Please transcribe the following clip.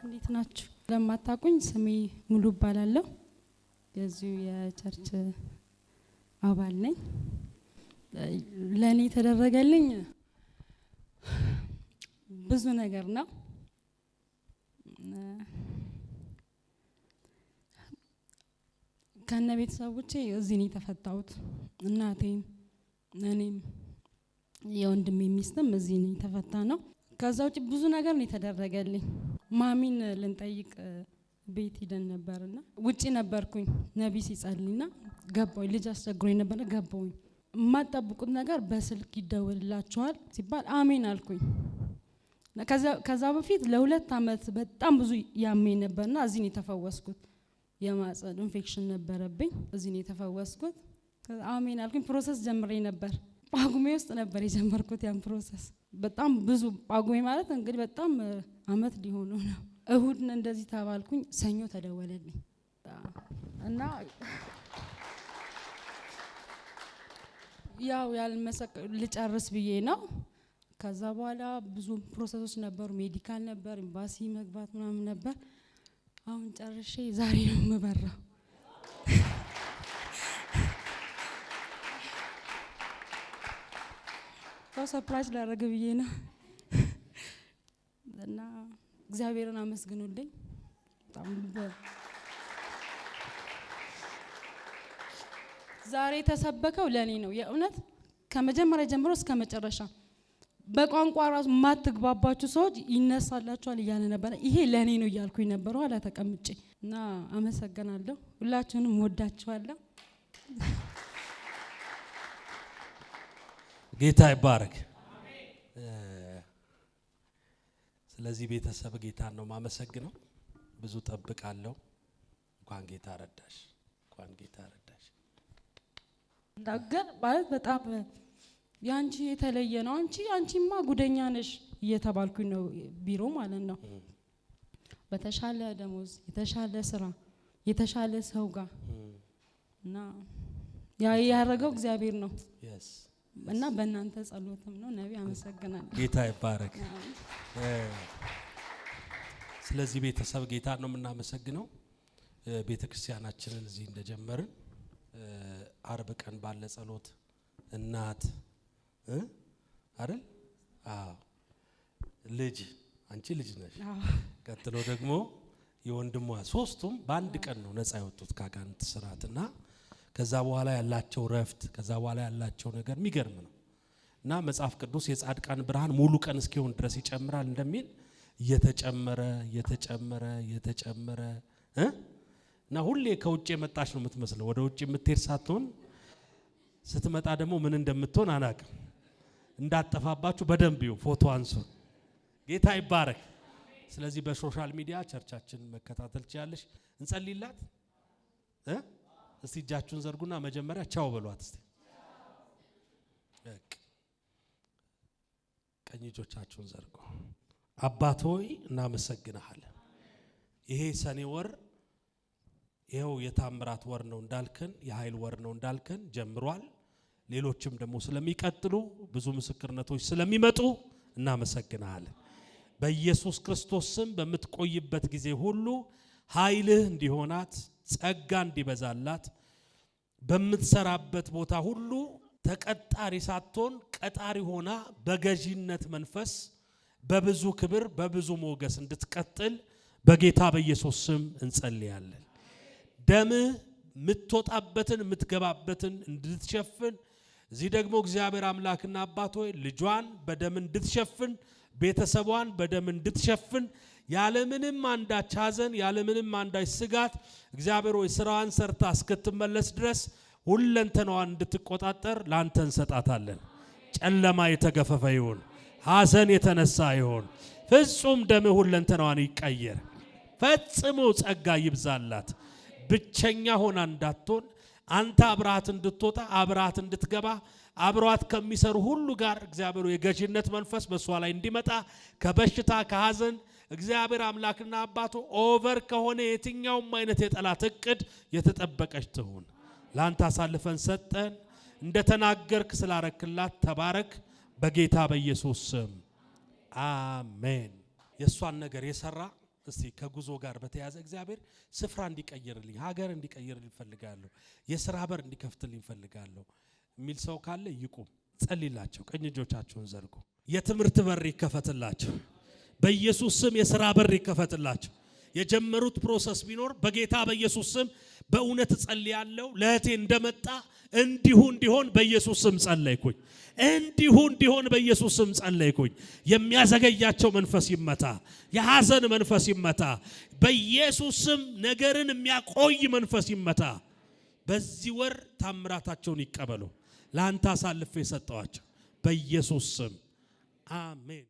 እንዴት ናችሁ? ለማታውቁኝ ስሜ ሙሉ እባላለሁ። የዚሁ የቸርች አባል ነኝ። ለኔ ተደረገልኝ ብዙ ነገር ነው። ከነ ቤተሰቦቼ እዚህ ነው የተፈታሁት። እናቴም እኔም የወንድሜ ሚስትም እዚህ ነው የተፈታነው። ከዛ ውጪ ብዙ ነገር ነው የተደረገልኝ። ማሚን ልንጠይቅ ቤት ሄደን ነበርና ውጪ ነበርኩኝ። ነብይ ሲጸልይና ገባሁኝ። ልጅ አስቸግሮኝ ነበር ገባሁኝ። የማትጠብቁት ነገር በስልክ ይደወልላችኋል ሲባል አሜን አልኩኝ። ከዛ በፊት ለ2 አመት በጣም ብዙ ያመኝ ነበርና እዚህ ነው የተፈወስኩት። የማህፀን ኢንፌክሽን ነበረብኝ። እዚህ ነው የተፈወስኩት። አሜን አልኩኝ። ፕሮሰስ ጀምሬ ነበር። ጳጉሜ ውስጥ ነበር የጀመርኩት ያን ፕሮሰስ። በጣም ብዙ ጳጉሜ ማለት እንግዲህ በጣም አመት ሊሆነው ነው። እሁድ እንደዚህ ተባልኩኝ። ሰኞ ተደወለልኝ እና ያው ልጨርስ ብዬ ነው። ከዛ በኋላ ብዙ ፕሮሰሶች ነበሩ። ሜዲካል ነበር፣ ኤምባሲ መግባት ምናምን ነበር። አሁን ጨርሼ ዛሬ ነው የምበራው። ሰርፕራይዝ ላደርግ ብዬ ነው እና እግዚአብሔርን አመስግኑልኝ። በጣም ዛሬ የተሰበከው ለኔ ነው። የእውነት ከመጀመሪያ ጀምሮ እስከ መጨረሻ በቋንቋ ራሱ ማትግባባችሁ ሰዎች ይነሳላችኋል እያለ ነበር። ይሄ ለኔ ነው እያልኩኝ ነበር ኋላ ተቀምጬ እና አመሰግናለሁ። ሁላችሁንም ወዳችኋለሁ። ጌታ ይባረክ። ስለዚህ ቤተሰብ ጌታን ነው ማመሰግነው። ብዙ ጠብቃለሁ። እንኳን ጌታ ረዳሽ፣ እንኳን ጌታ ረዳሽ። እንዳገር ማለት በጣም ያንቺ የተለየ ነው። አንቺማ ጉደኛ ነሽ እየተባልኩኝ ነው ቢሮ ማለት ነው። በተሻለ ደሞዝ፣ የተሻለ ስራ፣ የተሻለ ሰው ጋር እና ያረገው እግዚአብሔር ነው እና በእናንተ ጸሎትም ነው። ነብይ አመሰግናለሁ። ጌታ ይባረክ። ስለዚህ ቤተሰብ ጌታ ነው የምናመሰግነው። ቤተክርስቲያናችንን እዚህ እንደጀመርን አርብ ቀን ባለ ጸሎት እናት አይደል? ልጅ አንቺ ልጅ ነሽ። ቀጥሎ ደግሞ የወንድሟ ሶስቱም በአንድ ቀን ነው ነፃ የወጡት ከአጋንንት ስራትና ከዛ በኋላ ያላቸው ረፍት ከዛ በኋላ ያላቸው ነገር የሚገርም ነው እና መጽሐፍ ቅዱስ የጻድቃን ብርሃን ሙሉ ቀን እስኪሆን ድረስ ይጨምራል እንደሚል እየተጨመረ እና ሁሌ ከውጭ የመጣች ነው የምትመስለው። ወደ ውጭ የምትሄድ ሳትሆን ስትመጣ ደግሞ ምን እንደምትሆን አናውቅም። እንዳጠፋባችሁ በደንብ ይው ፎቶ አንሱ። ጌታ ይባረክ። ስለዚህ በሶሻል ሚዲያ ቸርቻችን መከታተል ትችላለሽ። እንጸልይላት። እስቲ እጃችሁን ዘርጉና መጀመሪያ ቻው በሏት። እስቲ ቀኝ እጆቻችሁን ዘርጉ። አባት ሆይ እናመሰግናለን። ይሄ ሰኔ ወር ይሄው የታምራት ወር ነው እንዳልከን፣ የኃይል ወር ነው እንዳልከን ጀምሯል። ሌሎችም ደግሞ ስለሚቀጥሉ ብዙ ምስክርነቶች ስለሚመጡ እናመሰግናለን። በኢየሱስ ክርስቶስ ስም በምትቆይበት ጊዜ ሁሉ ኃይልህ እንዲሆናት፣ ጸጋ እንዲበዛላት፣ በምትሰራበት ቦታ ሁሉ ተቀጣሪ ሳትሆን ቀጣሪ ሆና በገዢነት መንፈስ በብዙ ክብር በብዙ ሞገስ እንድትቀጥል በጌታ በኢየሱስ ስም እንጸልያለን። ደምህ ምትወጣበትን ምትገባበትን እንድትሸፍን እዚህ ደግሞ እግዚአብሔር አምላክና አባት ሆይ ልጇን በደም እንድትሸፍን ቤተሰቧን በደም እንድትሸፍን ያለምንም አንዳች ሐዘን ያለምንም አንዳች ስጋት እግዚአብሔር ሆይ ስራዋን ሰርታ እስክትመለስ ድረስ ሁለንተናዋን እንድትቆጣጠር ላንተ እንሰጣታለን። ጨለማ የተገፈፈ ይሁን፣ ሐዘን የተነሳ ይሁን፣ ፍጹም ደም ሁለንተናዋን ይቀየር፣ ፈጽሞ ጸጋ ይብዛላት። ብቸኛ ሆና እንዳትሆን አንተ አብራት እንድትወጣ አብራት እንድትገባ አብሯት ከሚሰሩ ሁሉ ጋር እግዚአብሔር የገዢነት መንፈስ በሷ ላይ እንዲመጣ ከበሽታ ከሐዘን እግዚአብሔር አምላክና አባቱ ኦቨር ከሆነ የትኛውም አይነት የጠላት እቅድ የተጠበቀች ትሁን። ላንተ አሳልፈን ሰጠን። እንደተናገርክ ስላረክላት ተባረክ በጌታ በኢየሱስ ስም አሜን። የሷን ነገር የሰራ እስቲ ከጉዞ ጋር በተያዘ እግዚአብሔር ስፍራ እንዲቀይርልኝ ሀገር እንዲቀይርልኝ ፈልጋለሁ የሥራ በር እንዲከፍትልኝ ፈልጋለሁ የሚል ሰው ካለ ይቁም ጸልይላቸው ቀኝ እጆቻችሁን ዘርጉ የትምህርት በር ይከፈትላቸው በኢየሱስ ስም የሥራ በር ይከፈትላቸው የጀመሩት ፕሮሰስ ቢኖር በጌታ በኢየሱስ ስም በእውነት ጸልያለሁ ለእቴ እንደመጣ እንዲሁ እንዲሆን በኢየሱስ ስም ጸለይኩኝ እንዲሁ እንዲሆን በኢየሱስ ስም ጸለይኩኝ የሚያዘገያቸው መንፈስ ይመታ የሐዘን መንፈስ ይመታ በኢየሱስ ስም ነገርን የሚያቆይ መንፈስ ይመታ በዚህ ወር ታምራታቸውን ይቀበሉ ላንተ አሳልፌ ሰጠዋቸው በኢየሱስ ስም አሜን